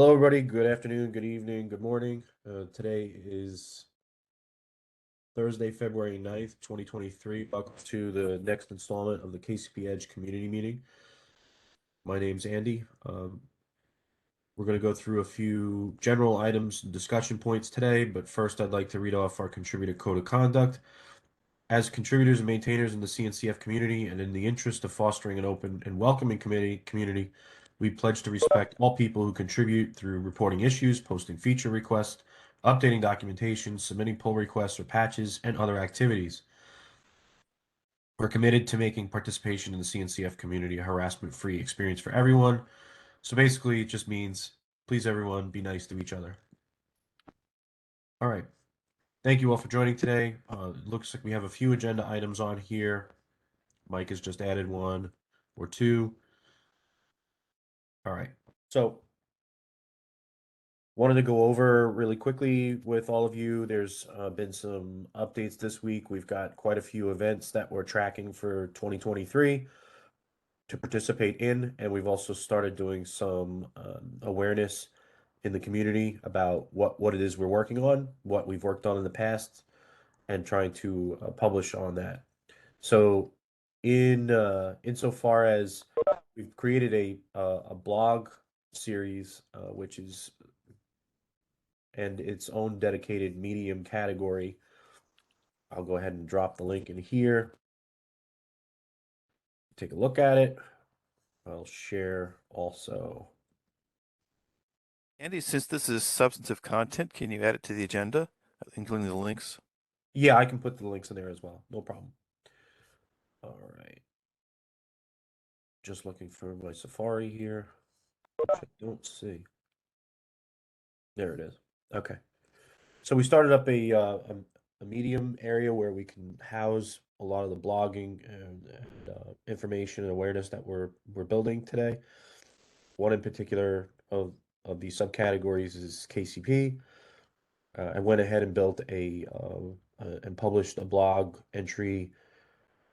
Hello, everybody. Good afternoon, good evening, good morning. Today is Thursday, February 9th, 2023. Welcome to the next installment of the KCP Edge community meeting. My name's Andy. We're going to go through a few general items and discussion points today, but first I'd like to read off our contributor code of conduct. As contributors and maintainers in the CNCF community and in the interest of fostering an open and welcoming community, we pledge to respect all people who contribute through reporting issues, posting feature requests, updating documentation, submitting pull requests or patches, and other activities. We're committed to making participation in the CNCF community a harassment-free experience for everyone. So basically, it just means, please everyone, be nice to each other. All right. Thank you all for joining today. It looks like we have a few agenda items on here. Mike has just added one or two. All right. So wanted to go over really quickly with all of you. There's been some updates this week. We've got quite a few events that we're tracking for 2023 to participate in, and we've also started doing some awareness in the community about what it is we're working on, what we've worked on in the past, and trying to publish on that. So insofar as we've created a blog series, which is and its own dedicated medium category. I'll go ahead and drop the link in here. Take a look at it. I'll share also. Andy, since this is substantive content, can you add it to the agenda, including the links? Yeah, I can put the links in there as well. No problem. All right. Just looking for my Safari here, which I don't see. There it is. Okay. So we started up a medium area where we can house a lot of the blogging and information and awareness that we're building today. One in particular of these subcategories is KCP. I went ahead and built and published a blog entry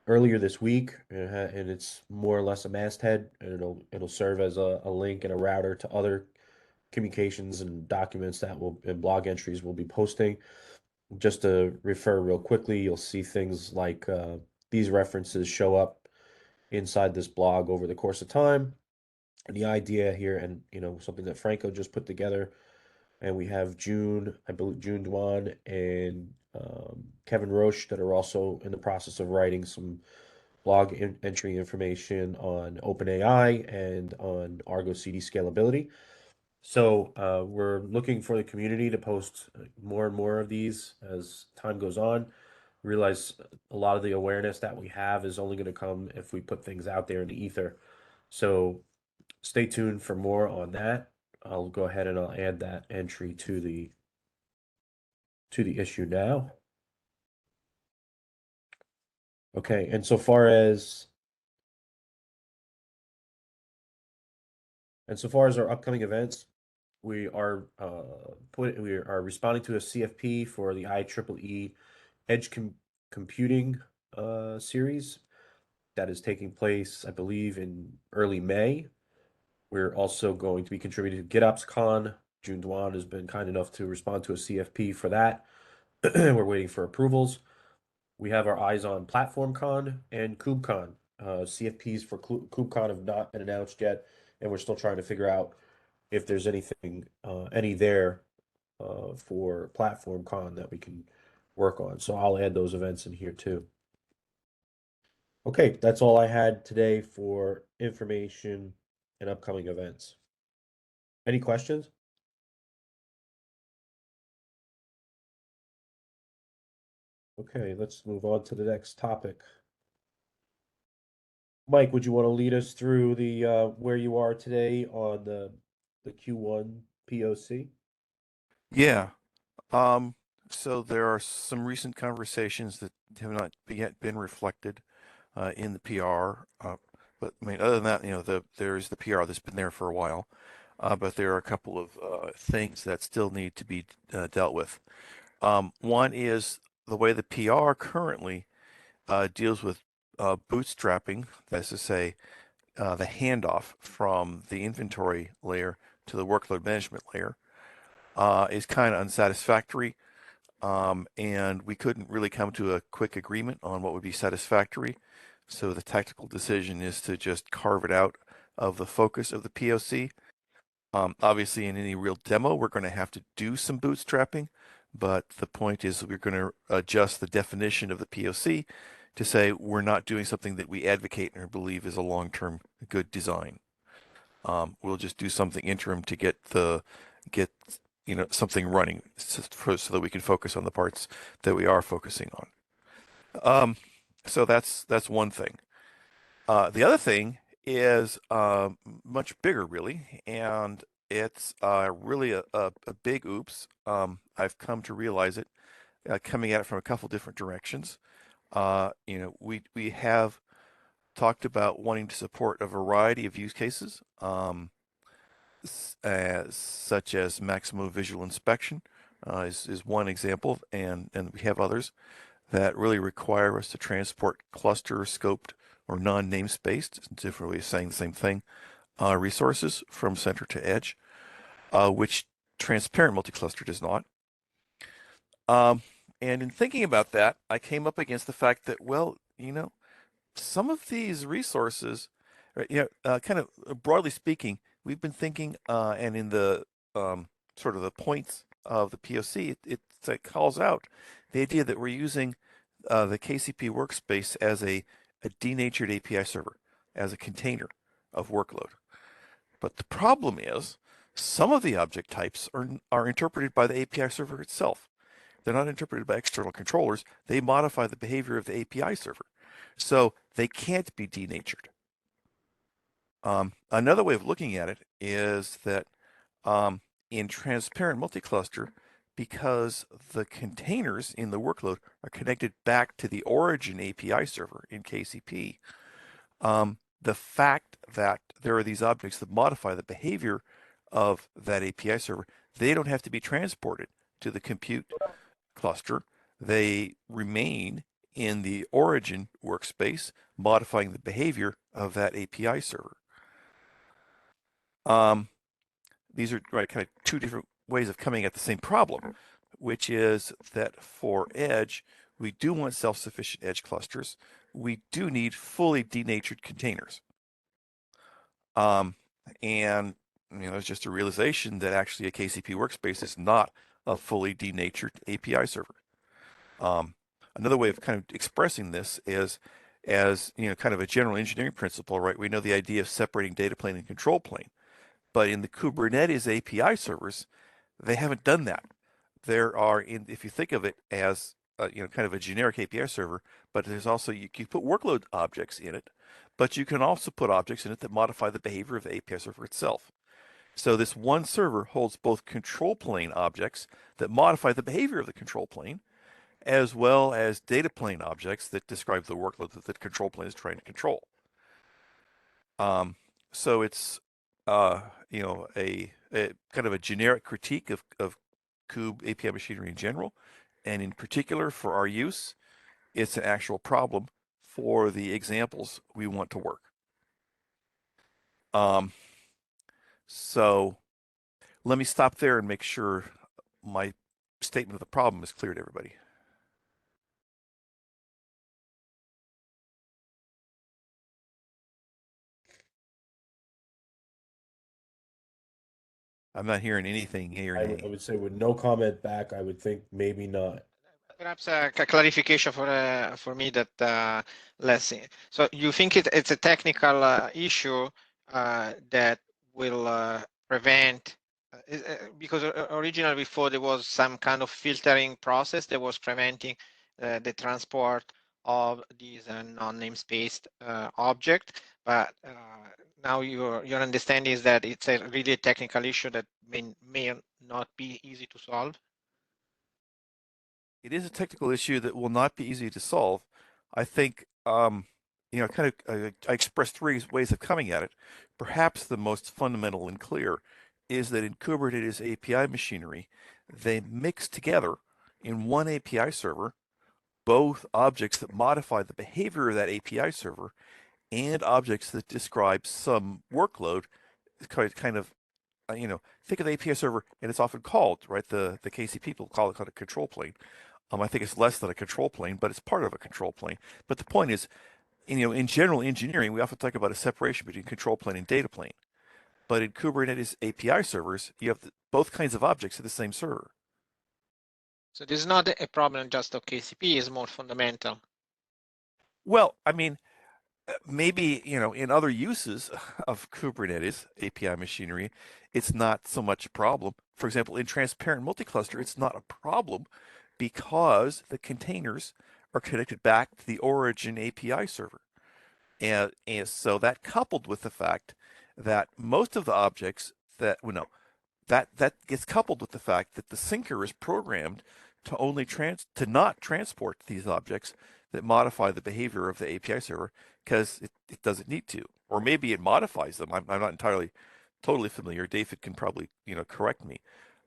earlier this week, and it's more or less a masthead, and it'll serve as a link and a router to other communications and documents and blog entries we'll be posting. Just to refer real quickly, you'll see things like these references show up inside this blog over the course of time. And the idea here, and something that Franco just put together, and we have I believe June Dwan and Kevin Roche that are also in the process of writing some blog entry information on OpenAI and on Argo CD scalability. So we're looking for the community to post more and more of these as time goes on. Realize a lot of the awareness that we have is only going to come if we put things out there in the ether. So stay tuned for more on that. I'll go ahead and I'll add that entry to the issue now. Okay, and so far as our upcoming events, we are responding to a CFP for the IEEE Edge Computing series that is taking place, I believe, in early May. We're also going to be contributing to GitOpsCon. June Dwan has been kind enough to respond to a CFP for that. We're waiting for approvals. We have our eyes on PlatformCon and KubeCon. CFPs for KubeCon have not been announced yet, and we're still trying to figure out if there's any there for PlatformCon that we can work on. So I'll add those events in here too. Okay, that's all I had today for information and upcoming events. Any questions? Okay, let's move on to the next topic. Mike, would you want to lead us through the where you are today on the Q1 POC? Yeah. So there are some recent conversations that have not yet been reflected in the PR. But I mean, other than that, there's the PR that's been there for a while. But there are a couple of things that still need to be dealt with. One is the way the PR currently deals with bootstrapping, that is to say, the handoff from the inventory layer to the workload management layer is kind of unsatisfactory. And we couldn't really come to a quick agreement on what would be satisfactory. So the tactical decision is to just carve it out of the focus of the POC. Obviously, in any real demo, we're going to have to do some bootstrapping, but the point is we're going to adjust the definition of the POC to say we're not doing something that we advocate or believe is a long-term good design. We'll just do something interim to get something running so that we can focus on the parts that we are focusing on. So that's one thing. The other thing is much bigger, really, and it's really a big oops. I've come to realize it coming at it from a couple different directions. We have talked about wanting to support a variety of use cases, such as maximum visual inspection is one example, and we have others that really require us to transport cluster scoped or non-namespaced, different way of saying the same thing, resources from center to edge, which transparent multi-cluster does not. And in thinking about that, I came up against the fact that, well, some of these resources, kind of broadly speaking, we've been thinking, and in the sort of the points of the POC, it calls out the idea that we're using the KCP workspace as a denatured API server, as a container of workload. But the problem is some of the object types are interpreted by the API server itself. They're not interpreted by external controllers. They modify the behavior of the API server. So they can't be denatured. Another way of looking at it is that in transparent multi-cluster, because the containers in the workload are connected back to the origin API server in KCP, the fact that there are these objects that modify the behavior of that API server, they don't have to be transported to the compute cluster. They remain in the origin workspace, modifying the behavior of that API server. These are kind of two different ways of coming at the same problem, which is that for edge, we do want self-sufficient edge clusters. We do need fully denatured containers. And there's just a realization that actually a KCP workspace is not a fully denatured API server. Another way of kind of expressing this is as kind of a general engineering principle, right? We know the idea of separating data plane and control plane, but in the Kubernetes API servers, they haven't done that. There are, if you think of it as kind of a generic API server, but there's also you put workload objects in it, but you can also put objects in it that modify the behavior of the API server itself. So this one server holds both control plane objects that modify the behavior of the control plane, as well as data plane objects that describe the workload that the control plane is trying to control. So it's a kind of a generic critique of Kube API machinery in general, and in particular for our use, it's an actual problem for the examples we want to work. So let me stop there and make sure my statement of the problem is clear to everybody. I'm not hearing anything here. I would say with no comment back, I would think maybe not. Perhaps a clarification for me that let's see. So you think it's a technical issue that will prevent because originally before there was some kind of filtering process that was preventing the transport of these non-namespaced object, but now your understanding is that it's a really a technical issue that may not be easy to solve. It is a technical issue that will not be easy to solve. I think, I expressed three ways of coming at it. Perhaps the most fundamental and clear is that in Kubernetes API machinery, they mix together in one API server both objects that modify the behavior of that API server and objects that describe some workload kind of think of the API server, and it's often called, right? The KC people call it a control plane. I think it's less than a control plane, but it's part of a control plane. But the point is, in general engineering, we often talk about a separation between control plane and data plane. But in Kubernetes API servers, you have both kinds of objects in the same server. So this is not a problem just of KCP, it's more fundamental. Well, I mean, maybe, in other uses of Kubernetes API machinery, it's not so much a problem. For example, in transparent multi-cluster, it's not a problem because the containers are connected back to the origin API server. And so that coupled with the fact that most of the objects that gets coupled with the fact that the syncer is programmed to not transport these objects that modify the behavior of the API server because it doesn't need to, or maybe it modifies them. I'm not entirely totally familiar. David can probably correct me,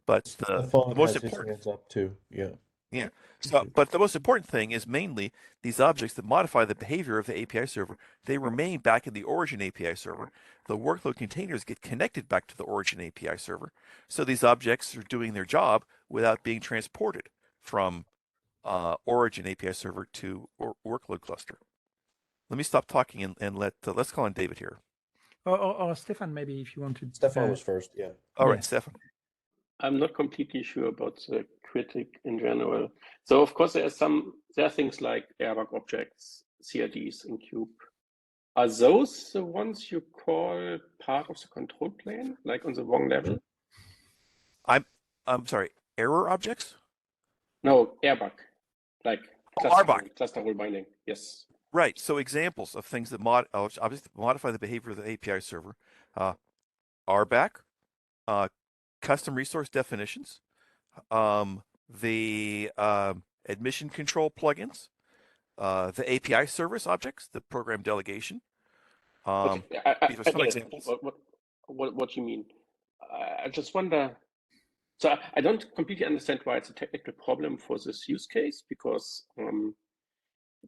but the phone most has his important hands up too. Yeah. yeah. So, but the most important thing is mainly these objects that modify the behavior of the API server. They remain back in the origin API server. The workload containers get connected back to the origin API server. So these objects are doing their job without being transported from origin API server to workload cluster. Let me stop talking and let's call on David here. Or Stefan, maybe if you wanted. Stefan was first. Yeah. All right, Yes. Stefan. I'm not completely sure about the critic in general. So of course there are things like airbag objects, CRDs in Kube. Are those the ones you call part of the control plane, like on the wrong level? I'm sorry, error objects? No, airbag, like airbag. cluster rule binding. Yes. Right. So examples of things that obviously modify the behavior of the API server, RBAC, custom resource definitions, the admission control plugins, the API service objects, the program delegation. Okay. These are some examples. What you mean? I just wonder. So I don't completely understand why it's a technical problem for this use case, because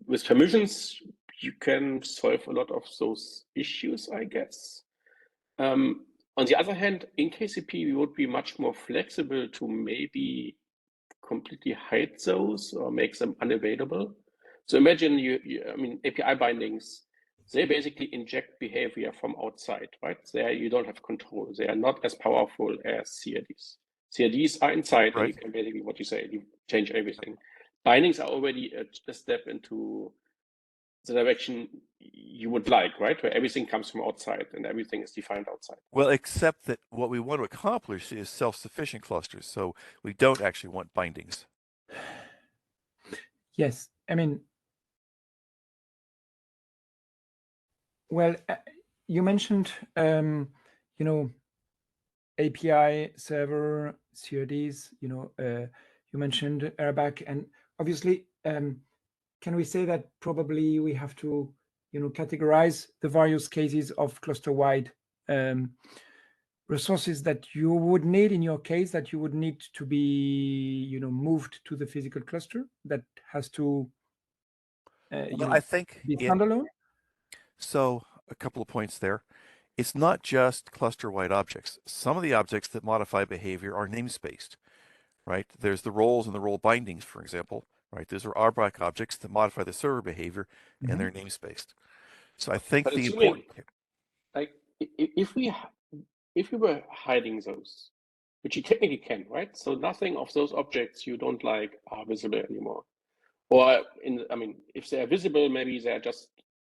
with permissions, you can solve a lot of those issues, I guess. On the other hand, in KCP, we would be much more flexible to maybe completely hide those or make them unavailable. So imagine I mean, API bindings, they basically inject behavior from outside, right? There you don't have control. They are not as powerful as CRDs. CRDs are inside, Right. and you can basically, what you say, you change everything. Bindings are already a step into the direction you would like, right? Where everything comes from outside and everything is defined outside. Well, except that what we want to accomplish is self-sufficient clusters. So we don't actually want bindings. Yes. I mean, well, you mentioned, API server, CRDs, you mentioned airbag, and obviously, can we say that probably we have to, categorize the various cases of cluster-wide resources that you would need in your case, that you would need to be, moved to the physical cluster that has to, I think be standalone? So a couple of points there. It's not just cluster-wide objects. Some of the objects that modify behavior are namespaced, right? There's the roles and the role bindings, for example, right? Those are RBAC objects that modify the server behavior, and they're namespaced. So I think But the assuming, important, like, if we were hiding those, which you technically can, right? So nothing of those objects you don't like are visible anymore. Or I mean, if they are visible, maybe they are just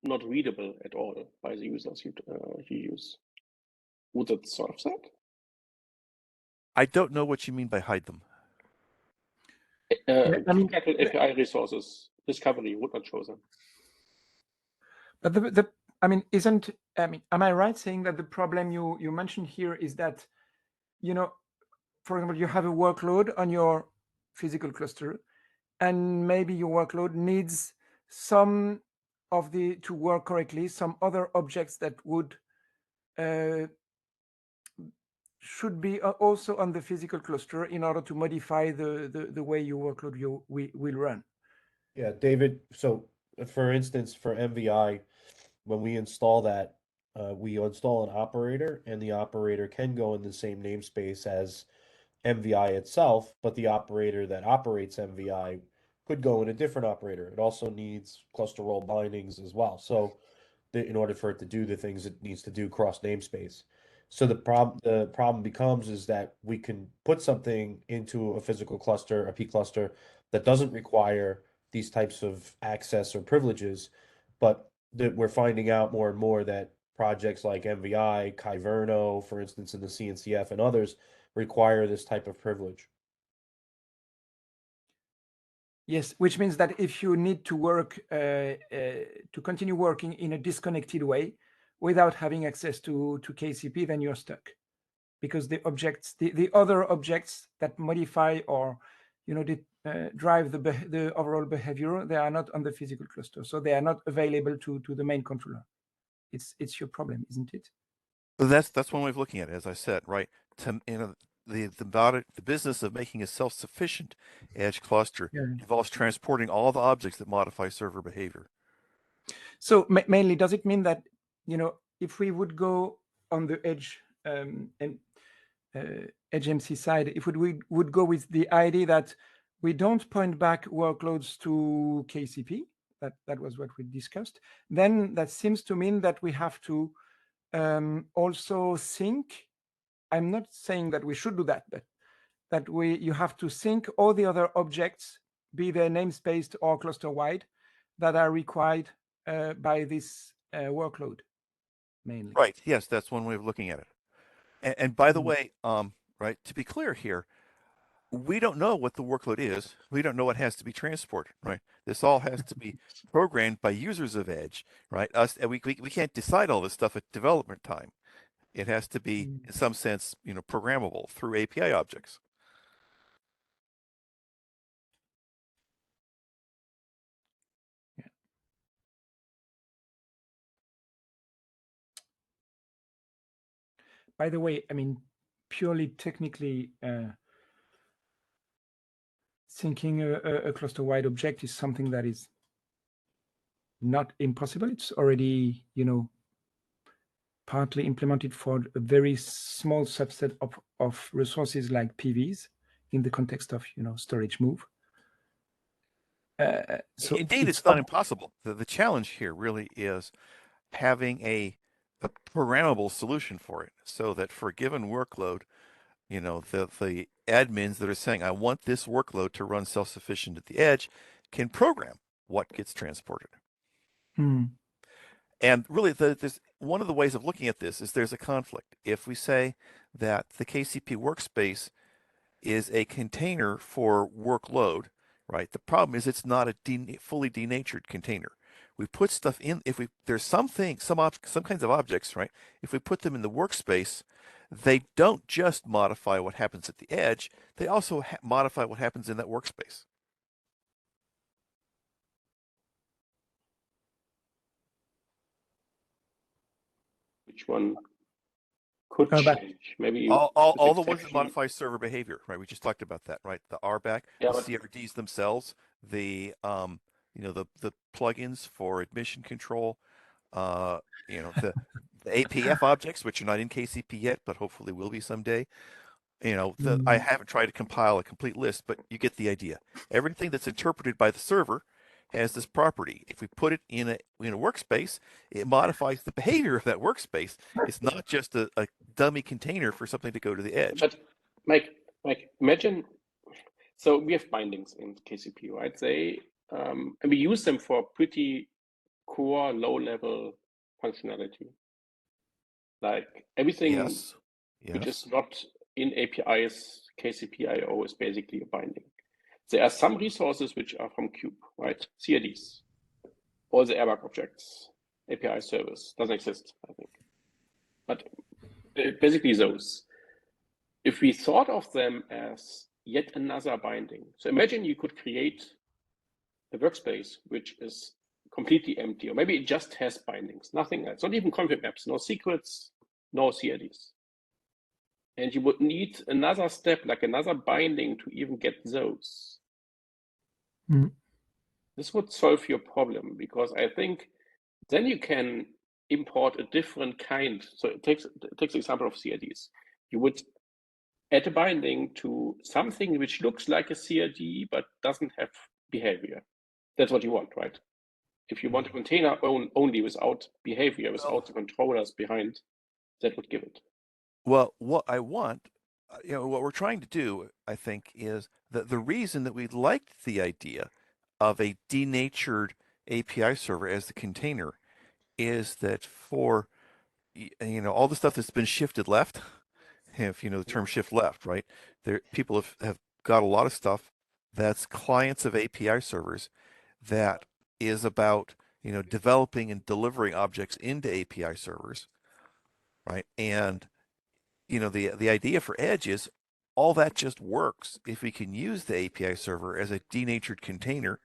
not readable at all by the users you use. Would that solve that? I don't know what you mean by hide them. I mean, API resources discovery would not show them. But am I right saying that the problem you mentioned here is that, for example, you have a workload on your physical cluster, and maybe your workload needs some of to work correctly, some other objects that would should be also on the physical cluster in order to modify the way your workload will run. Yeah, David. So, for instance, for MVI, when we install that, we install an operator, and the operator can go in the same namespace as MVI itself, but the operator that operates MVI could go in a different operator. It also needs cluster role bindings as well. So in order for it to do the things it needs to do cross namespace. So the problem becomes is that we can put something into a physical cluster, a P cluster, that doesn't require these types of access or privileges, but that we're finding out more and more that projects like MVI, Kyverno, for instance, in the CNCF and others, require this type of privilege. Yes, which means that if you need to work to continue working in a disconnected way without having access to KCP, then you're stuck, because the objects, the other objects that modify or drive the overall behavior, they are not on the physical cluster, so they are not available to the main controller. It's your problem, isn't it? That's one way of looking at it, as I said, right? The business of making a self-sufficient edge cluster involves transporting all the objects that modify server behavior. So mainly, does it mean that if we would go on the edge edge MC side, if we would go with the idea that we don't point back workloads to KCP, that was what we discussed, then that seems to mean that we have to also sync. I'm not saying that we should do that, but that you have to sync all the other objects, be they namespaced or cluster wide, that are required by this workload mainly. Right. Yes, that's one way of looking at it. And by the way, right, to be clear here, we don't know what the workload is. We don't know what has to be transported, right? This all has to be programmed by users of Edge, right? We can't decide all this stuff at development time. It has to be, in some sense, programmable through API objects. Yeah. By the way, I mean, purely technically, syncing a cluster-wide object is something that is not impossible. It's already, partly implemented for a very small subset of resources like PVs in the context of, storage move. So indeed, it's not impossible. The challenge here really is having a programmable solution for it, so that for a given workload, the admins that are saying, I want this workload to run self-sufficient at the edge, can program what gets transported. And really, there's one of the ways of looking at this is there's a conflict. If we say that the KCP workspace is a container for workload, right? The problem is it's not a fully denatured container. We put stuff in. There's some kinds of objects, right? If we put them in the workspace, they don't just modify what happens at the edge. They also modify what happens in that workspace. Which one could change? Maybe all the ones that modify server behavior, right? We just talked about that, right? The RBAC, the CRDs themselves, the the plugins for admission control, the APF objects, which are not in KCP yet, but hopefully will be someday. I haven't tried to compile a complete list, but you get the idea. Everything that's interpreted by the server has this property. If we put it in a workspace, it modifies the behavior of that workspace. It's not just a dummy container for something to go to the edge. But Mike, imagine, so we have bindings in KCP, right? And we use them for pretty core low-level functionality. Like everything which is not in APIs, KCP IO is basically a binding. There are some resources which are from Kube, right? CRDs, all the airbag objects, API service doesn't exist, I think. But basically those. If we thought of them as yet another binding, so imagine you could create a workspace which is completely empty, or maybe it just has bindings, nothing else, not even config maps, no secrets, no CRDs. And you would need another step, like another binding to even get those. This would solve your problem, because I think then you can import a different kind. So it takes the example of CRDs. You would add a binding to something which looks like a CRD but doesn't have behavior. That's what you want, right? If you want a container only without behavior, without the controllers behind, that would give it. Well, what I want, what we're trying to do, I think, is that the reason that we liked the idea of a denatured API server as the container is that for all the stuff that's been shifted left, if you know the term shift left, right? There, people have got a lot of stuff that's clients of API servers that is about developing and delivering objects into API servers, right? And the idea for Edge is all that just works if we can use the API server as a denatured container,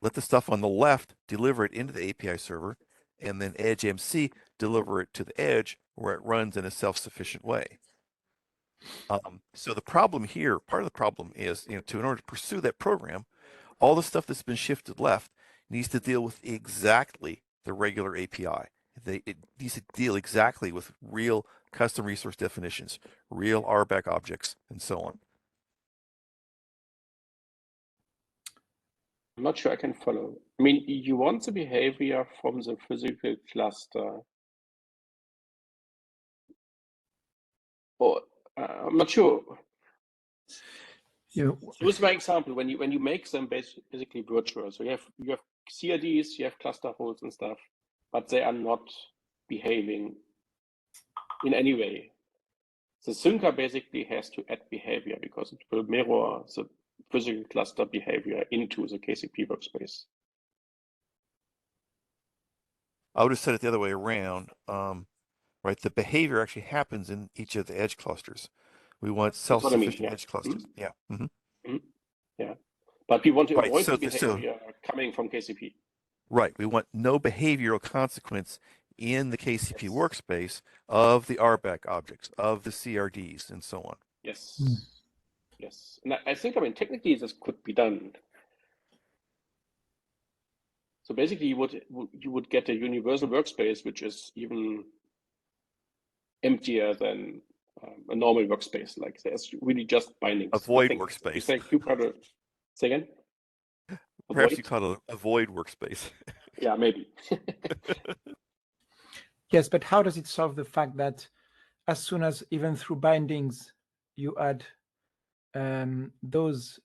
let the stuff on the left deliver it into the API server, and then Edge MC deliver it to the edge where it runs in a self-sufficient way. So the problem here, part of the problem is, in order to pursue that program, all the stuff that's been shifted left needs to deal with exactly the regular API. It needs to deal exactly with real custom resource definitions, real RBAC objects, and so on. I'm not sure I can follow. I mean, you want the behavior from the physical cluster. Or I'm not sure. With my example, when you make them basically virtual, so you have CRDs, you have cluster holes and stuff, but they are not behaving in any way. The syncer basically has to add behavior because it will mirror the physical cluster behavior into the KCP workspace. I would have said it the other way around. Right, the behavior actually happens in each of the edge clusters. We want self-sufficient yeah. edge clusters. Mm-hmm. Yeah. Mm-hmm. Mm-hmm. Yeah. But we want to avoid so the behavior coming from KCP. Right. We want no behavioral consequence in the KCP workspace of the RBAC objects, of the CRDs, and so on. Yes. Yes. And I think, technically this could be done. So basically you would get a universal workspace, which is even emptier than a normal workspace. Like there's really just bindings. A void workspace. You say kubectl, say again? Perhaps you call it a void workspace. Yeah, maybe. Yes, but how does it solve the fact that as soon as, even through bindings, you add those?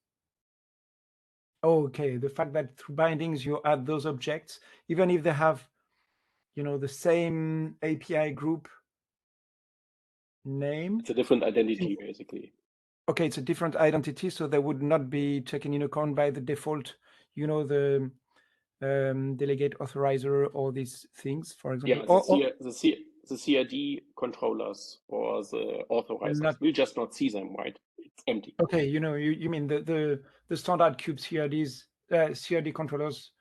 Oh, okay, the fact that through bindings you add those objects, even if they have, the same API group name. It's a different identity, basically. Okay, it's a different identity, so they would not be taken into account by the default, the delegate authorizer or these things, for example. Yeah, the CRD controllers or the authorizers, we'll just not see them, right? It's empty. Okay, you mean the standard kube CRDs, CRD controllers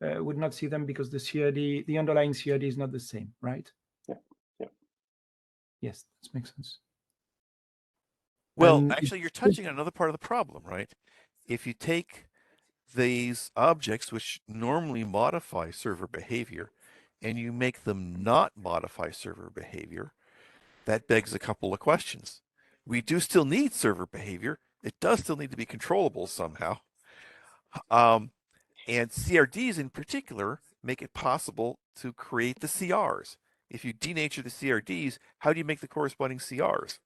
would not see them because the underlying CRD is not the same, right? Yeah. Yes, that makes sense. Well, actually, you're touching on another part of the problem, right? If you take these objects, which normally modify server behavior, and you make them not modify server behavior, that begs a couple of questions. We do still need server behavior. It does still need to be controllable somehow. And CRDs in particular make it possible to create the CRs. If you denature the CRDs, how do you make the corresponding CRs?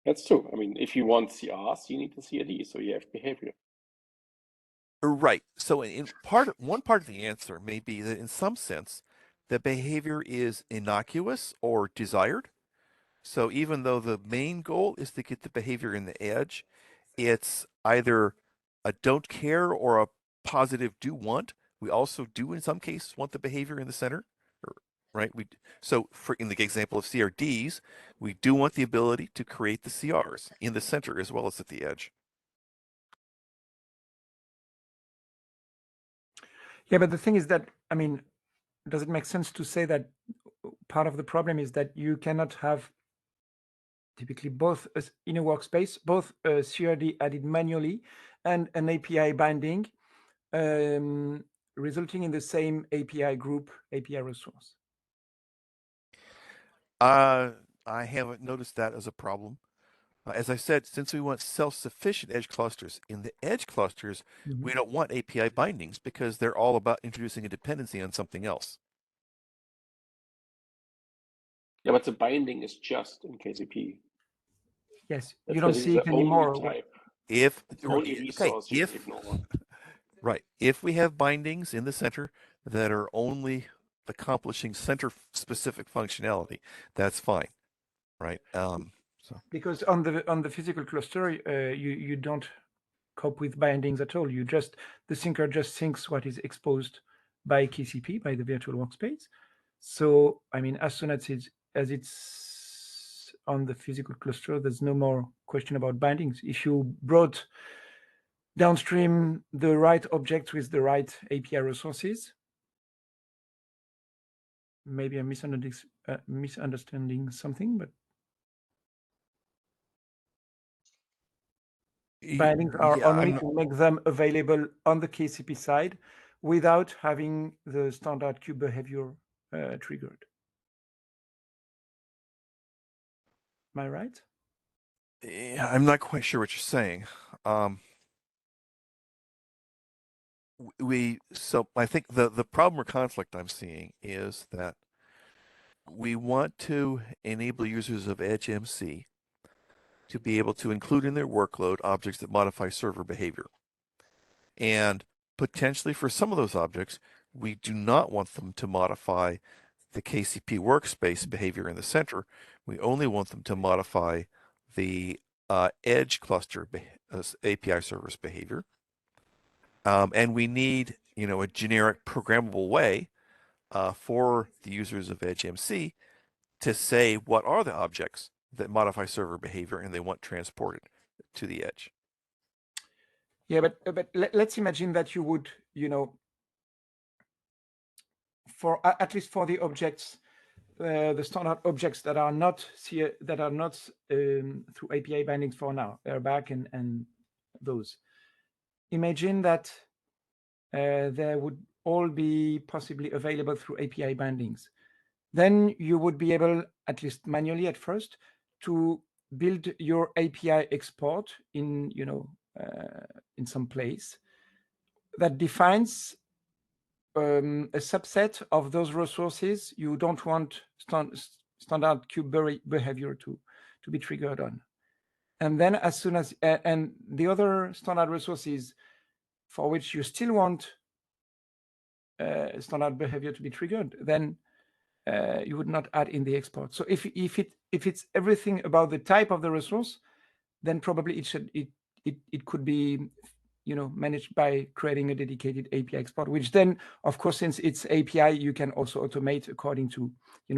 That's true. If you want CRs, you need the CRD, so you have behavior. Right. So one part of the answer may be that in some sense, the behavior is innocuous or desired. So even though the main goal is to get the behavior in the edge, it's either a don't care or a positive do want. We also do in some cases want the behavior in the center, right? So in the example of CRDs, we do want the ability to create the CRs in the center as well as at the edge. Yeah, but the thing is that, does it make sense to say that part of the problem is that you cannot have typically both in a workspace, both a CRD added manually and an API binding, resulting in the same API group, API resource? I haven't noticed that as a problem. As I said, since we want self-sufficient edge clusters, in the edge clusters, we don't want API bindings because they're all about introducing a dependency on something else. Yeah, but the binding is just in KCP. Yes, That's you don't basically see it the only anymore. type. If It's the only okay, resource you if can ignore. right, if we have bindings in the center that are only accomplishing center-specific functionality, that's fine, right? So Because on the physical cluster, you don't cope with bindings at all. You just the syncer just syncs what is exposed by KCP, by the virtual workspace. So I mean, as soon as it's on the physical cluster, there's no more question about bindings. If you brought downstream the right objects with the right API resources, maybe I'm misunderstanding something, but bindings are yeah, only to make them available on the KCP side without having the standard kube behavior triggered. Am I right? yeah, I'm not quite sure what you're saying. So I think the problem or conflict I'm seeing is that we want to enable users of Edge MC to be able to include in their workload objects that modify server behavior. And potentially for some of those objects, we do not want them to modify the KCP workspace behavior in the center. We only want them to modify the Edge cluster API service behavior. And we need, a generic programmable way for the users of Edge MC to say what are the objects that modify server behavior and they want transported to the edge. Yeah, but let's imagine that you would, for at least for the objects, the standard objects that are not through API bindings for now, airbag and those. Imagine that they would all be possibly available through API bindings. Then you would be able, at least manually at first, to build your API export in, in some place that defines a subset of those resources you don't want standard kube behavior to be triggered on. And then as soon as, and the other standard resources for which you still want standard behavior to be triggered, then you would not add in the export. So if it's everything about the type of the resource, then probably it could be managed by creating a dedicated API export, which then, of course, since it's API, you can also automate according to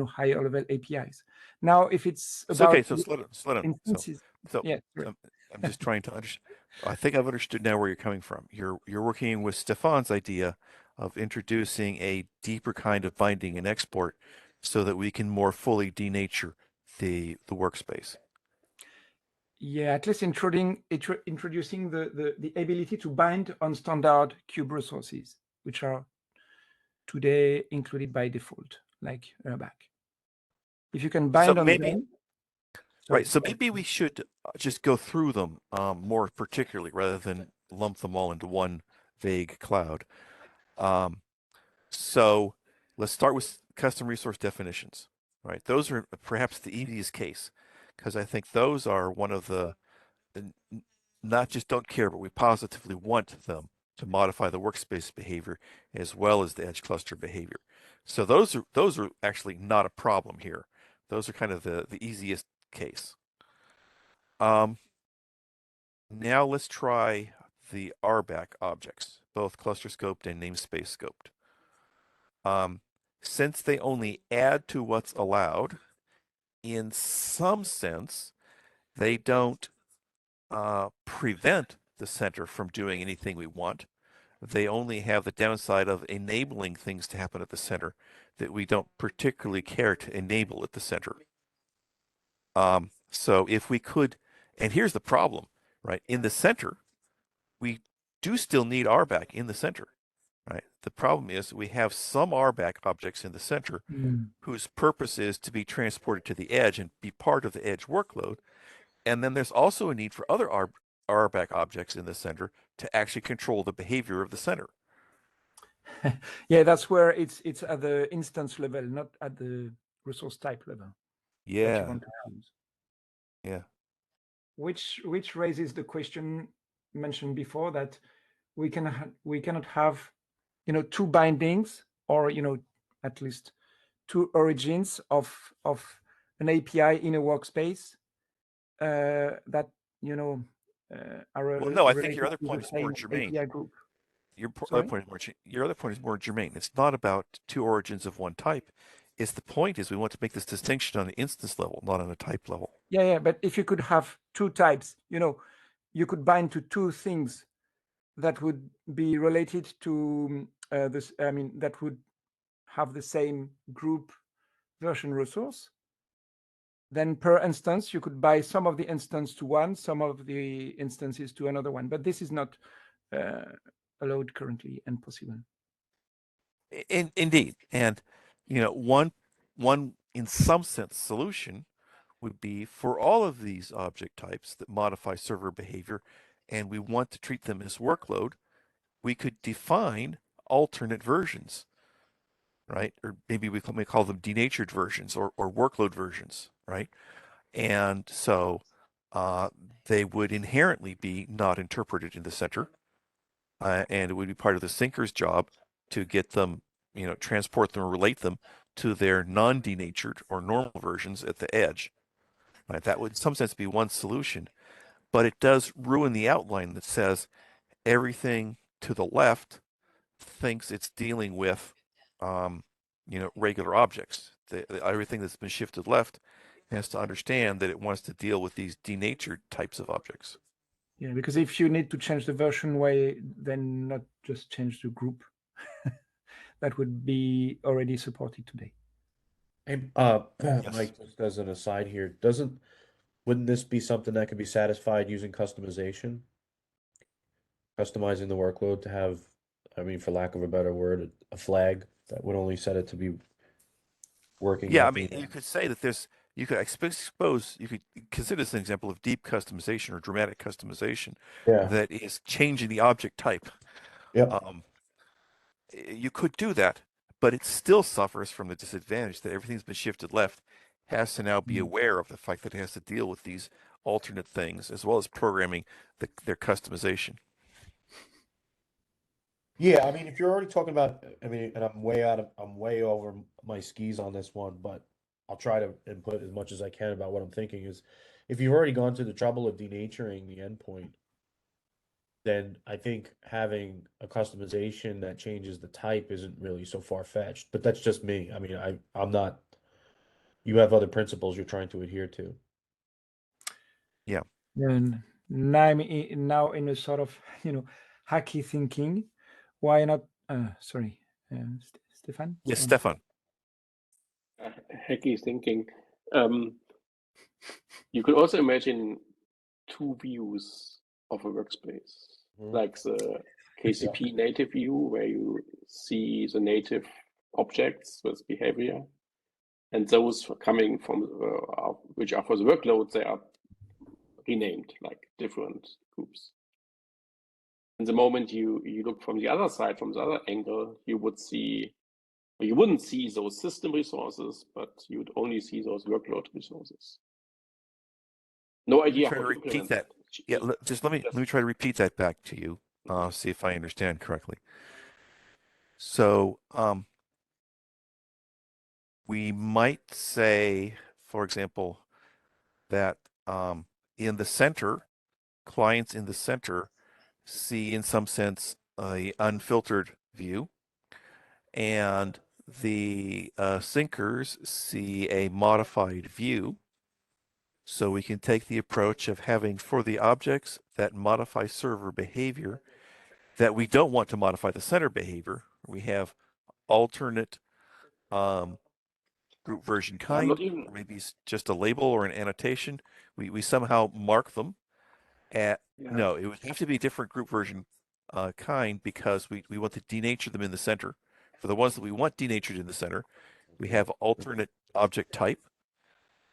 higher level APIs. Now, if it's about okay, so slow down. Instances, So yeah, I'm just trying to understand. I think I've understood now where you're coming from. You're working with Stefan's idea of introducing a deeper kind of binding and export so that we can more fully denature the workspace. Yeah, at least introducing the ability to bind on standard kube resources, which are today included by default, like airbag. If you can bind on them. Right. So maybe we should just go through them more particularly rather than lump them all into one vague cloud. So let's start with custom resource definitions, right? Those are perhaps the easiest case because I think those are one of the not just don't care, but we positively want them to modify the workspace behavior as well as the edge cluster behavior. So those are actually not a problem here. Those are kind of the easiest case. Now let's try the RBAC objects, both cluster scoped and namespace scoped. Since they only add to what's allowed, in some sense, they don't prevent the center from doing anything we want. They only have the downside of enabling things to happen at the center that we don't particularly care to enable at the center. So if we could, and here's the problem, right? In the center, we do still need RBAC in the center. right? The problem is we have some RBAC objects in the center whose purpose is to be transported to the edge and be part of the edge workload. And then there's also a need for other RBAC objects in the center to actually control the behavior of the center. Yeah, that's where it's at the instance level, not at the resource type level. That you Yeah, want to use. yeah. Which raises the question mentioned before that we cannot have, you know, two bindings, or, you know, at least two origins of an API in a workspace that, you know, are Well, no, I think related your other to point the is more same germane. API group. Your Sorry? other point is your other point is more germane. It's not about two origins of one type. It's the point is we want to make this distinction on the instance level, not on a type level. Yeah, but if you could have two types, you know, you could bind to two things that would be related to this. I mean, that would have the same group version resource. Then per instance, you could buy some of the instance to one, some of the instances to another one. But this is not allowed currently and possible. Indeed, and you know, one in some sense solution would be for all of these object types that modify server behavior, and we want to treat them as workload, we could define alternate versions, right? Or maybe we may call them denatured versions or workload versions, right? And so they would inherently be not interpreted in the center, and it would be part of the syncer's job to get them, you know, transport them or relate them to their non-denatured or normal versions at the edge. Right? That would in some sense be one solution, but it does ruin the outline that says everything to the left thinks it's dealing with, you know, regular objects. Everything that's been shifted left has to understand that it wants to deal with these denatured types of objects. Yeah, because if you need to change the version, why then not just change the group? That would be already supported today. Hey, Yes. Mike, just as an aside here, wouldn't this be something that could be satisfied using customization? Customizing the workload to have, I mean, for lack of a better word, a flag that would only set it to be working Yeah, I at mean, the you could say that there's, you could suppose you could consider this an example of deep customization or dramatic customization yeah. that is changing the object type. Yep. You could do that, but it still suffers from the disadvantage that everything's been shifted left, has to now be aware of the fact that it has to deal with these alternate things as well as programming their customization. Yeah, I mean, if you're already talking about, I mean, and I'm way over my skis on this one, but I'll try to input as much as I can about what I'm thinking is, if you've already gone to the trouble of denaturing the endpoint, then I think having a customization that changes the type isn't really so far-fetched. But that's just me. I mean, I'm not. You have other principles you're trying to adhere to. Yeah. And now I'm now in a sort of, you know, hacky thinking. Why not? Sorry, Stefan. Yes, Stefan. Hacky thinking. You could also imagine two views of a workspace, like the KCP native view, where you see the native objects with behavior, and those coming from which are for the workload, they are renamed like different groups. And the moment you look from the other side, from the other angle, you would see, or you wouldn't see those system resources, but you'd only see those workload resources. No idea Try how to to repeat implement that. Yeah, let me try to repeat that back to you. See if I understand correctly. So, we might say, for example, that in the center, clients in the center see, in some sense, a unfiltered view, and the syncers see a modified view. So we can take the approach of having for the objects that modify server behavior, that we don't want to modify the center behavior, we have alternate group version kind, not even, or maybe it's just a label or an annotation. We somehow mark them at, yeah. no, it would have to be a different group version kind because we want to denature them in the center. For the ones that we want denatured in the center, we have alternate object type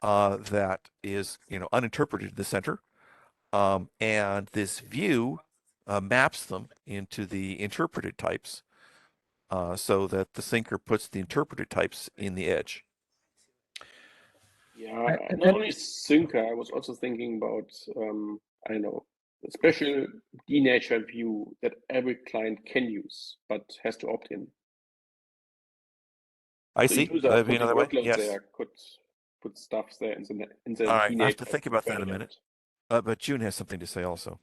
that is uninterpreted in the center, and this view maps them into the interpreted types so that the thinker puts the interpreted types in the edge. Yeah, not only syncer, I was also thinking about, I don't know, a special denatured view that every client can use, but has to opt in. I So see. user That'd be putting another way. workloads Yes. there could put stuff there in the All right. I have to denatured think about that a variant. minute. But June has something to say also.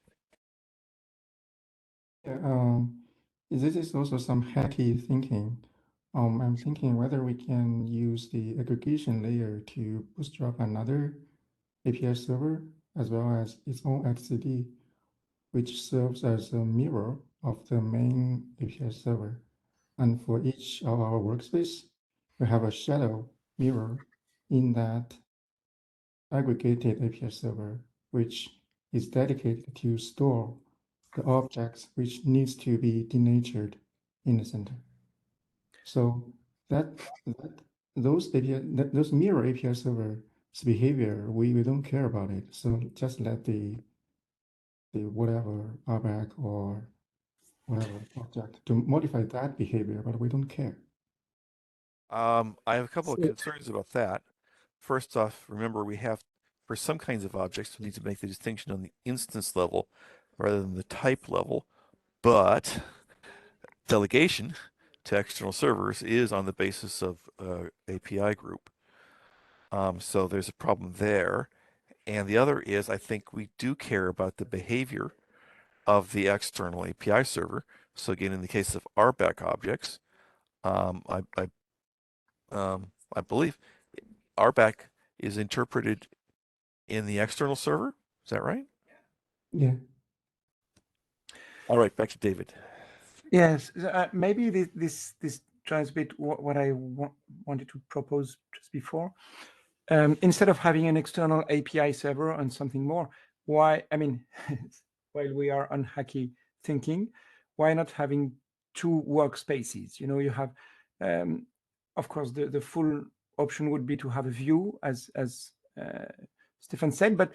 Yeah, this is also some hacky thinking. I'm thinking whether we can use the aggregation layer to bootstrap another API server as well as its own XCD, which serves as a mirror of the main API server. And for each of our workspace, we have a shadow mirror in that aggregated API server, which is dedicated to store the objects which needs to be denatured in the center. So those mirror API server's behavior, we don't care about it. So just let the whatever RBAC or whatever object to modify that behavior, but we don't care. I have a couple of So- concerns about that. First off, remember we have, for some kinds of objects, we need to make the distinction on the instance level rather than the type level. But delegation to external servers is on the basis of API group. So there's a problem there. And the other is, I think we do care about the behavior of the external API server. So again, in the case of RBAC objects, I believe RBAC is interpreted in the external server. Is that right? Yeah. All right, back to David. Yes, maybe this tries a bit what I wanted to propose just before. Instead of having an external API server and something more, why? I mean, while we are on hacky thinking, why not having two workspaces? You have, of course, the full option would be to have a view, as Stefan said, but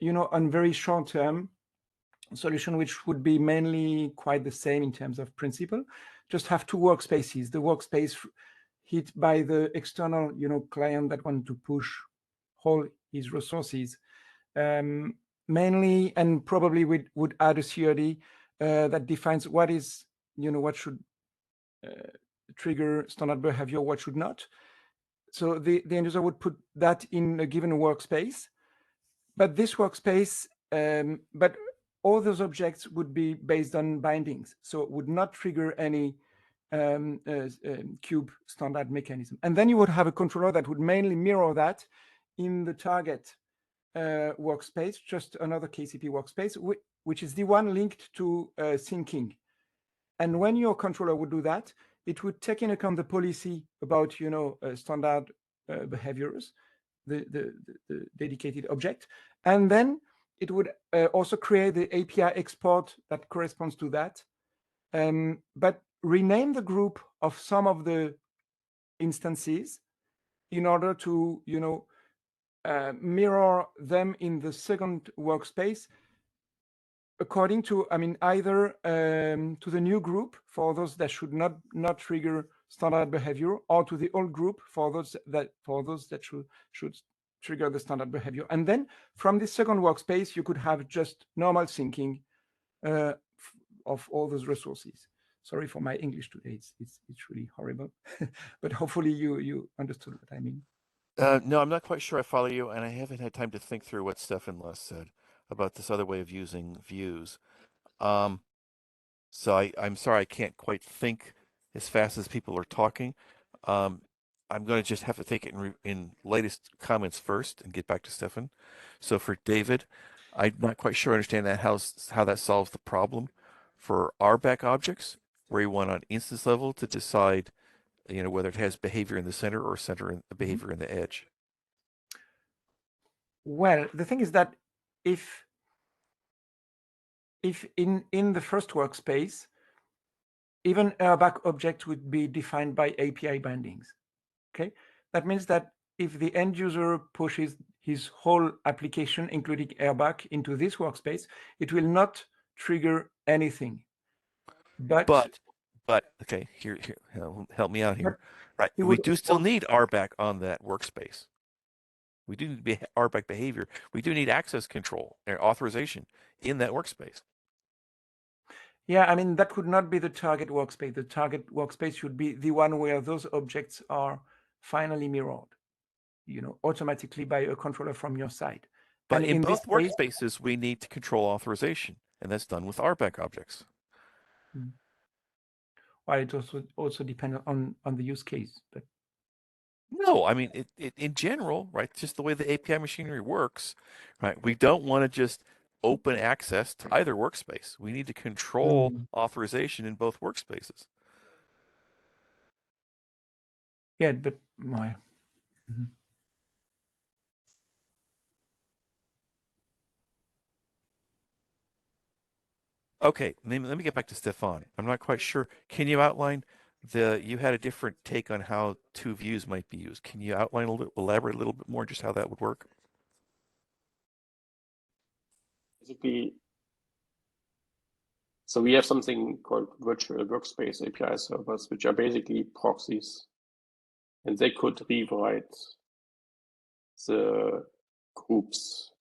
on very short term solution, which would be mainly quite the same in terms of principle, just have two workspaces. The workspace hit by the external, client that want to push all his resources, mainly, and probably would add a CRD that defines what is, what should trigger standard behavior, what should not. So the end user would put that in a given workspace, but this workspace, but all those objects would be based on bindings, so it would not trigger any kube standard mechanism. And then you would have a controller that would mainly mirror that in the target workspace, just another KCP workspace, which is the one linked to syncing. And when your controller would do that, it would take in account the policy about standard behaviors, the dedicated object, and then it would also create the API export that corresponds to that, but rename the group of some of the instances in order to mirror them in the second workspace according to, either to the new group for those that should not trigger standard behavior, or to the old group for those that should trigger the standard behavior. And then from the second workspace, you could have just normal syncing of all those resources. Sorry for my English today; it's really horrible, but hopefully you understood what I mean. No, I'm not quite sure I follow you, and I haven't had time to think through what Stefan last said about this other way of using views. So I'm sorry I can't quite think as fast as people are talking. I'm going to just have to take it in latest comments first and get back to Stefan. So for David, I'm not quite sure I understand that how that solves the problem for RBAC objects, where you want on instance level to decide, whether it has behavior in the center or behavior in the edge. Well, the thing is that if if in the first workspace, even airbag objects would be defined by API bindings. Okay, that means that if the end user pushes his whole application, including airbag, into this workspace, it will not trigger anything. But okay, here, help me out here. Right, he we would do still also- need RBAC on that workspace. We do need RBAC behavior. We do need access control or authorization in that workspace. Yeah, I mean, that would not be the target workspace. The target workspace should be the one where those objects are finally mirrored, automatically by a controller from your side. But And in in both this case, workspaces, we need to control authorization, and that's done with RBAC objects. well, it also depends on the use case. But No, I mean, it in general, right? Just the way the API machinery works, right? We don't want to just open access to either workspace. We need to control authorization in both workspaces. yeah, but my. Okay, let me get back to Stefan. I'm not quite sure. Can you outline you had a different take on how two views might be used. Can you outline elaborate a little bit more just how that would work? Basically, so we have something called virtual workspace API servers, which are basically proxies, and they could rewrite the groups.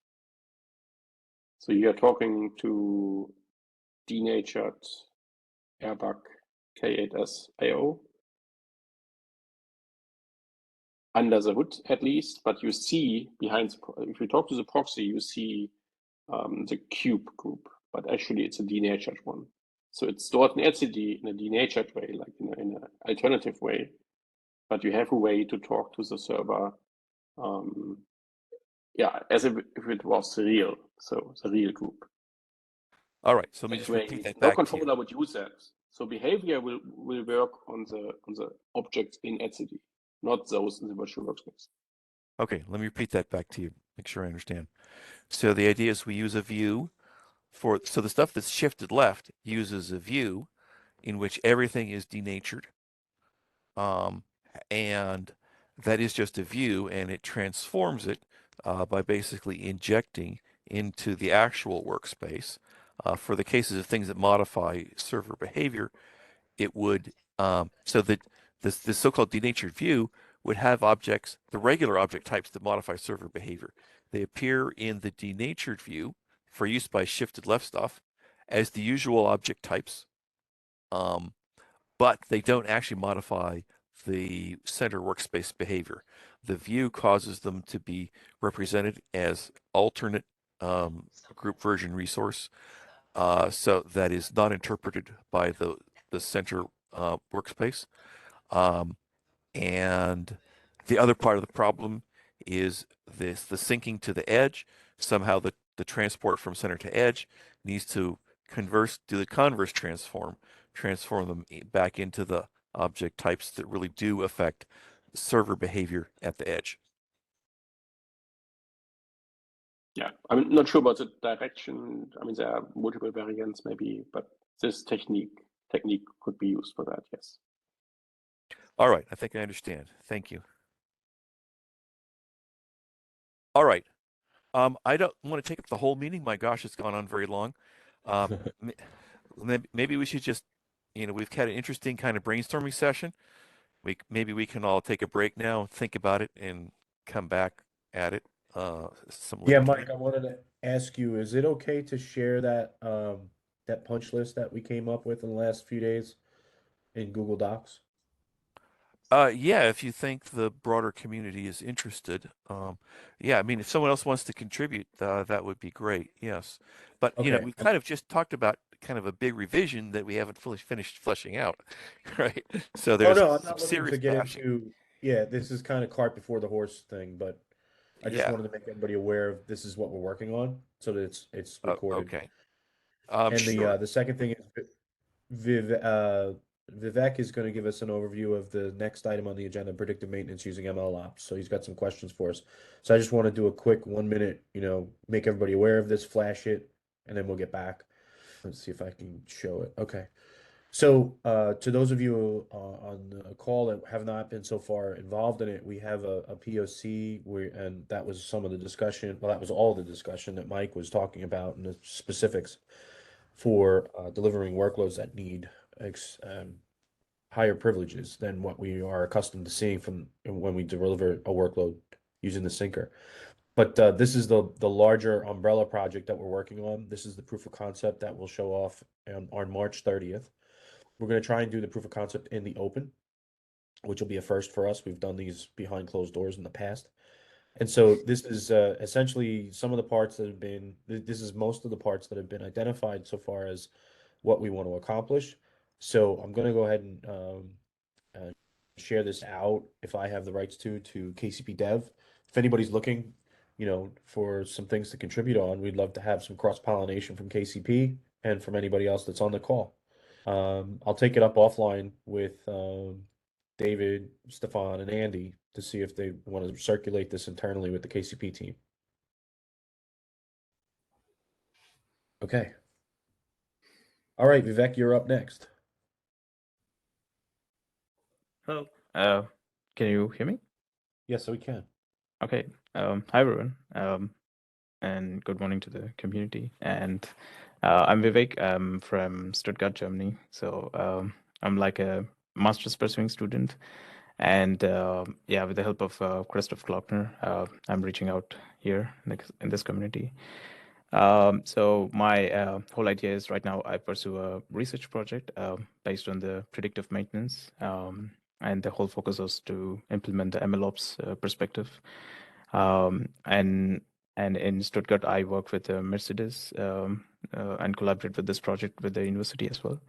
So you're talking to denatured airbag K8s IO under the hood at least, but you see behind, if you talk to the proxy, you see the cube group, but actually it's a denatured one. So it's stored in etcd in a denatured way, like in an alternative way, but you have a way to talk to the server, yeah, as if it was real, so the real group. All right, so let me just repeat that no back to you. controller would use that. So behavior will work on the objects in etcd, not those in the virtual workspace. Okay, let me repeat that back to you. Make sure I understand. So the idea is we use a view so the stuff that's shifted left uses a view in which everything is denatured. And that is just a view, and it transforms it by basically injecting into the actual workspace. For the cases of things that modify server behavior, it would, so that this so-called denatured view would have objects, the regular object types that modify server behavior. They appear in the denatured view for use by shifted left stuff as the usual object types, but they don't actually modify the center workspace behavior. The view causes them to be represented as alternate group version resource, so that is not interpreted by the center workspace. And the other part of the problem is the syncing to the edge. Somehow the transport from center to edge needs to do the converse transform them back into the object types that really do affect server behavior at the edge. Yeah, I'm not sure about the direction. I mean, there are multiple variants maybe, but this technique could be used for that, yes. All right, I think I understand. Thank you. All right. I don't want to take up the whole meeting. My gosh, it's gone on very long. Maybe we should just, we've had an interesting kind of brainstorming session. Maybe we can all take a break now, think about it, and come back at it. Yeah, Mike, I wanted to ask you, is it okay to share that that punch list that we came up with in the last few days in Google Docs? Yeah, if you think the broader community is interested. Yeah, I mean, if someone else wants to contribute, that would be great. Yes. But, Okay. we kind of just talked about kind of a big revision that we haven't fully finished fleshing out, right? So there's I'm some not looking serious to get bashing. into, yeah, this is kind of cart before the horse thing, but I just Yeah. wanted to make everybody aware of this is what we're working on so that it's recorded. Okay. And Sure. the second thing is Vivek is going to give us an overview of the next item on the agenda, predictive maintenance using ML ops. So he's got some questions for us. So I just want to do a quick 1 minute, make everybody aware of this, flash it, and then we'll get back. Let's see if I can show it. Okay. So, to those of you on the call that have not been so far involved in it, we have a POC and that was some of the discussion. Well, that was all the discussion that Mike was talking about and the specifics for delivering workloads that need higher privileges than what we are accustomed to seeing from when we deliver a workload using the syncer. But this is the larger umbrella project that we're working on. This is the proof of concept that will show off on March 30th. We're going to try and do the proof of concept in the open, which will be a first for us. We've done these behind closed doors in the past. And so this is essentially some of the parts that have been, this is most of the parts that have been identified so far as what we want to accomplish. So I'm going to go ahead and share this out if I have the rights to KCP Dev. If anybody's looking, for some things to contribute on, we'd love to have some cross-pollination from KCP and from anybody else that's on the call. I'll take it up offline with David, Stefan, and Andy to see if they want to circulate this internally with the KCP team. Okay. All right, Vivek, you're up next. Hello. Can you hear me? Yes, we can. Okay. Hi everyone. And good morning to the community. And I'm Vivek. I'm from Stuttgart, Germany. So I'm like a master's pursuing student. And yeah, with the help of Christoph Glockner, I'm reaching out here in this community. So my whole idea is right now I pursue a research project based on the predictive maintenance. And the whole focus is to implement the MLOps perspective. And in Stuttgart, I work with Mercedes and collaborate with this project with the university as well.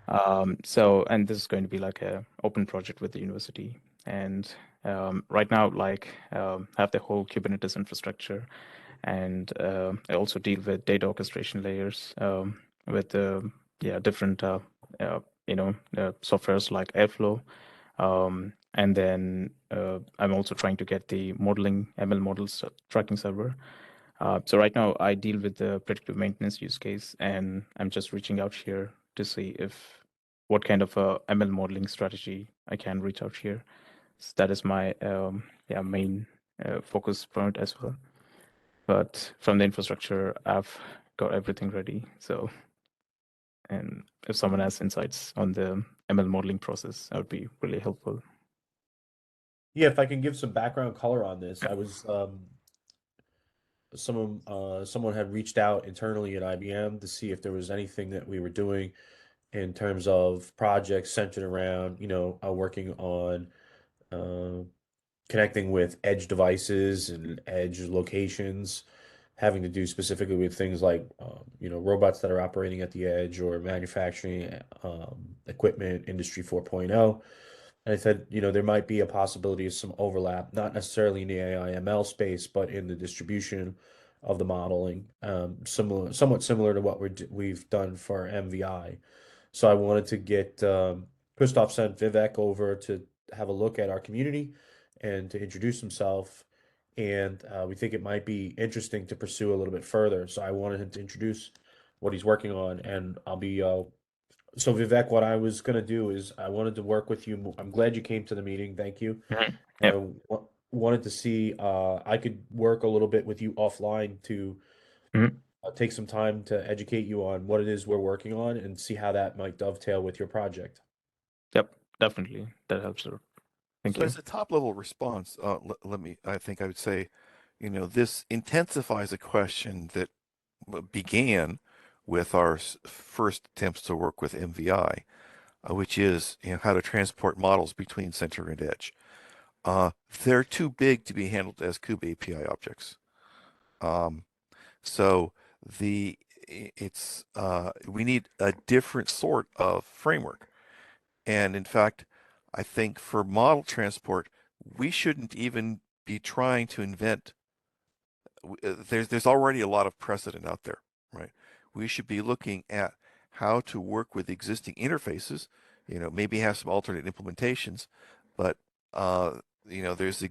And this is going to be like a open project with the university. And right now, I have the whole Kubernetes infrastructure, and I also deal with data orchestration layers with different softwares like Airflow. And then I'm also trying to get the modeling ML models tracking server. So right now I deal with the predictive maintenance use case, and I'm just reaching out here to see what kind of a ML modeling strategy I can reach out here. So that is my main focus point as well. But from the infrastructure, I've got everything ready. So, and if someone has insights on the ML modeling process, that would be really helpful. Yeah, if I can give some background color on this, I was someone had reached out internally at IBM to see if there was anything that we were doing in terms of projects centered around, working on connecting with edge devices and edge locations, having to do specifically with things like, robots that are operating at the edge or manufacturing equipment, Industry 4.0. And I said, there might be a possibility of some overlap, not necessarily in the AI ML space, but in the distribution of the modeling, somewhat similar to what we've done for MVI. So I wanted to get Christoph sent Vivek over to have a look at our community and to introduce himself. And we think it might be interesting to pursue a little bit further. So I wanted him to introduce what he's working on, and I'll be so Vivek, what I was going to do is I wanted to work with you. I'm glad you came to the meeting. Thank you. Mhm. I Yep. wanted to see I could work a little bit with you offline to Mhm. take some time to educate you on what it is we're working on and see how that might dovetail with your project. Yep, definitely. That helps a lot. Thank So you. as a top level response, I think I would say, this intensifies a question that began with our first attempts to work with MVI, which is, how to transport models between center and edge. They're too big to be handled as Kube API objects. So we need a different sort of framework. And in fact, I think for model transport, we shouldn't even be trying to invent. There's already a lot of precedent out there, right? We should be looking at how to work with existing interfaces, maybe have some alternate implementations, but there's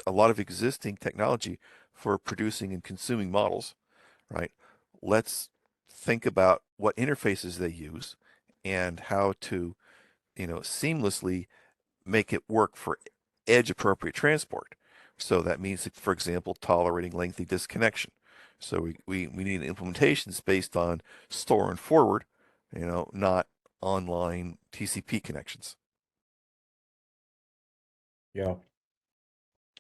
a lot of existing technology for producing and consuming models, right? Let's think about what interfaces they use and how to, seamlessly make it work for edge appropriate transport. So that means, for example, tolerating lengthy disconnection. So we need implementations based on store and forward, not online TCP connections. Yeah.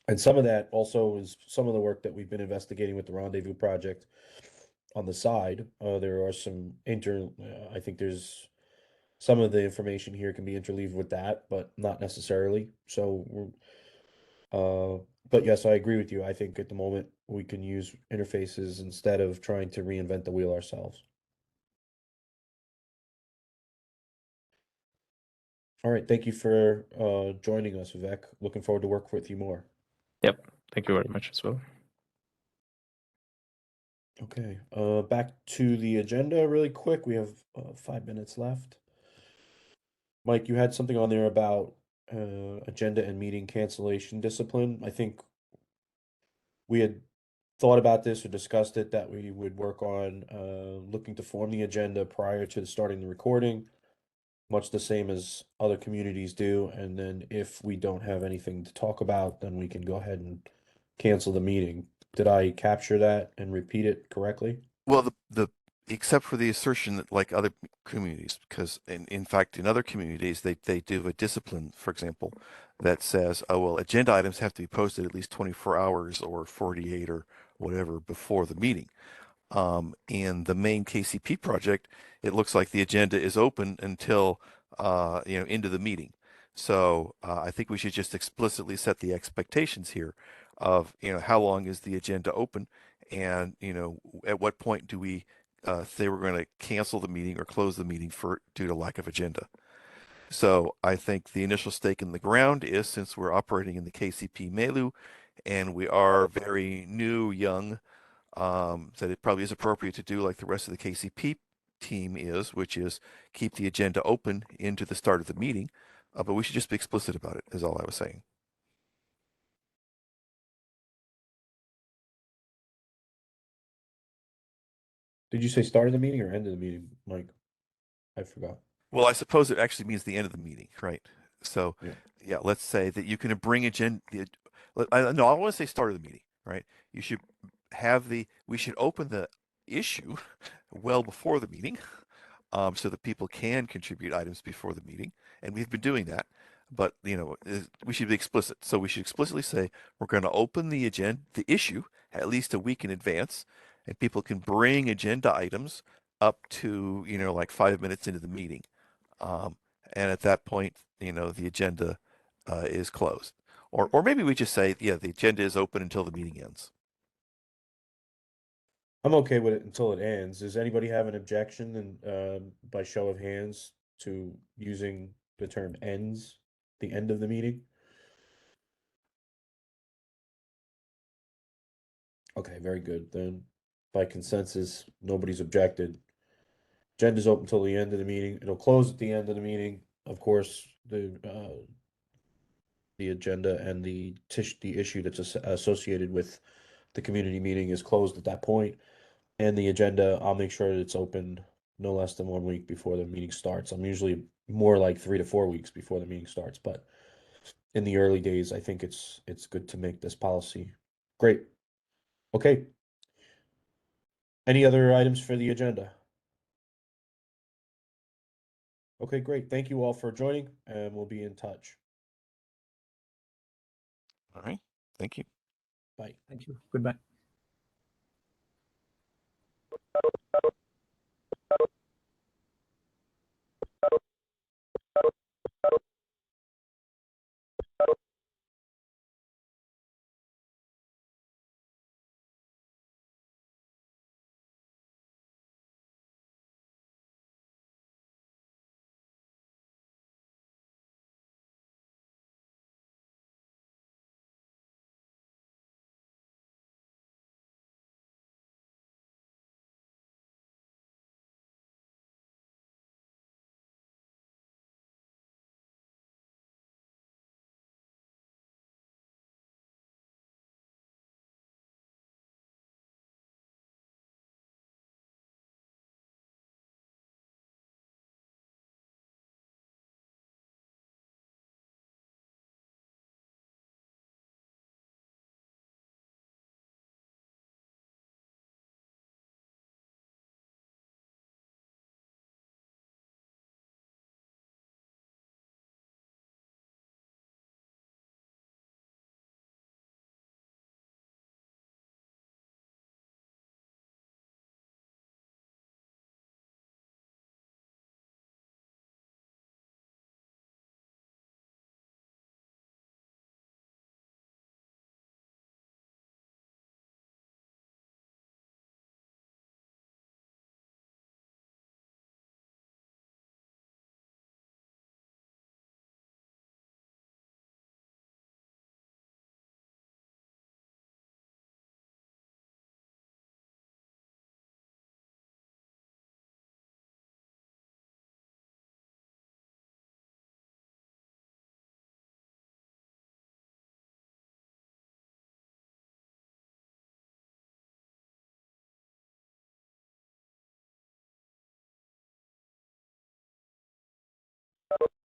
And some of that also is some of the work that we've been investigating with the Rendezvous project on the side. There are some I think there's some of the information here can be interleaved with that, but not necessarily. So, but yes, I agree with you. I think at the moment we can use interfaces instead of trying to reinvent the wheel ourselves. All right. Thank you for joining us, Vivek. Looking forward to work with you more. Yep. Thank you very much as well. Okay. Back to the agenda really quick. We have 5 minutes left. Mike, you had something on there about agenda and meeting cancellation discipline. I think we had thought about this or discussed it, that we would work on looking to form the agenda prior to starting the recording, much the same as other communities do. And then if we don't have anything to talk about, then we can go ahead and cancel the meeting. Did I capture that and repeat it correctly? Well, the except for the assertion that like other communities, because in fact in other communities they do a discipline, for example, that says, oh well, agenda items have to be posted at least 24 hours or 48 or whatever before the meeting. In the main KCP project, it looks like the agenda is open until into the meeting. So I think we should just explicitly set the expectations here of how long is the agenda open, and at what point do we say we're going to cancel the meeting or close the meeting due to lack of agenda. So I think the initial stake in the ground is, since we're operating in the KCP Melu and we are very new, young, that it probably is appropriate to do like the rest of the KCP team is, which is keep the agenda open into the start of the meeting. But we should just be explicit about it, is all I was saying. Did you say start of the meeting or end of the meeting, Mike? I forgot. Well, I suppose it actually means the end of the meeting, right? So, Yeah. let's say that you can bring agenda. No, I don't want to say start of the meeting, right? You should we should open the issue well before the meeting, so that people can contribute items before the meeting, and we've been doing that. But we should be explicit. So we should explicitly say we're going to open the issue at least a week in advance, and people can bring agenda items up to like 5 minutes into the meeting, and at that point the agenda is closed. Or maybe we just say, the agenda is open until the meeting ends. I'm okay with it until it ends. Does anybody have an objection, and by show of hands, to using the term ends, the end of the meeting? Okay, very good. Then by consensus, nobody's objected. Agenda's open until the end of the meeting. It'll close at the end of the meeting. Of course, the agenda and the issue that's associated with the community meeting is closed at that point. And the agenda, I'll make sure that it's open no less than 1 week before the meeting starts. I'm usually more like 3 to 4 weeks before the meeting starts, but in the early days, I think it's good to make this policy. Great. Okay. Any other items for the agenda? Okay, great. Thank you all for joining, and we'll be in touch. All right. Thank you. Bye. Thank you. Goodbye.